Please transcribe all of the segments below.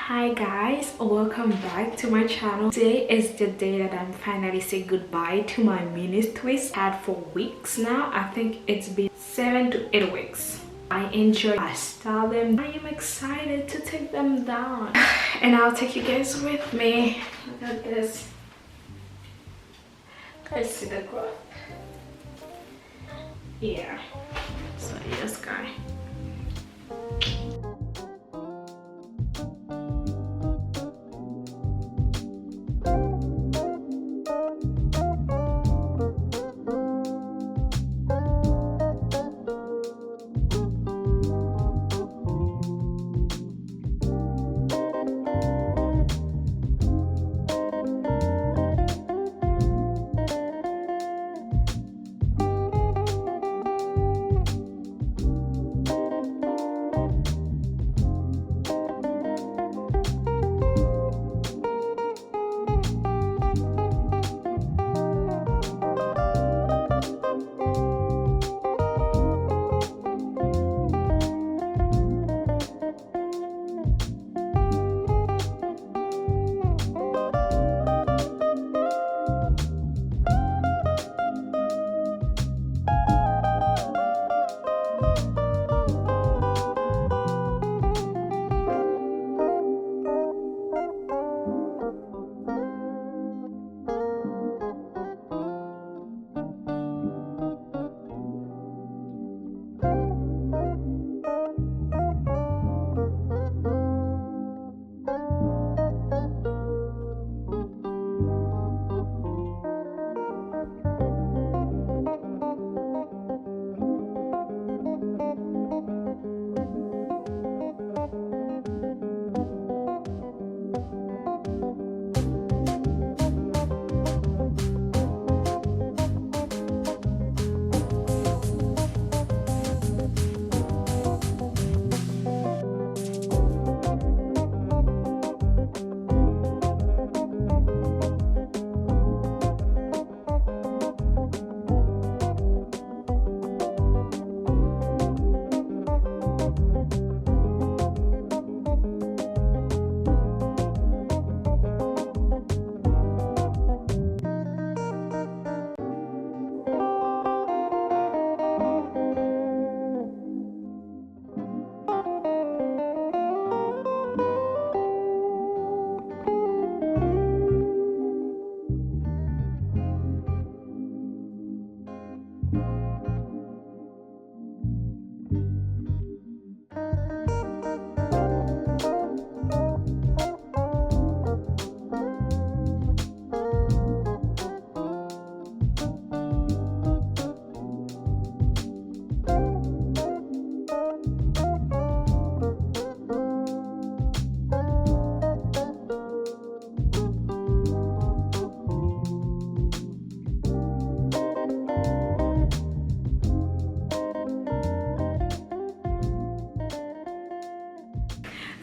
Hi guys, welcome back to my channel. Today is the day that I'm finally saying goodbye to my mini twist. Had for weeks now. I think it's been 7 to 8 weeks. I enjoy my style them. I am excited to take them down and I'll take you guys with me. Look at this. Guys, see the growth? Yeah, so yes guys.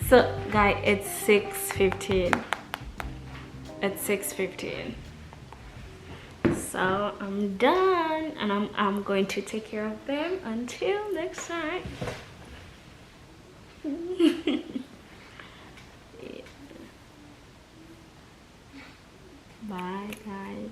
So guys, it's 6:15. It's 6:15. So I'm done and I'm going to take care of them until next time. Bye guys.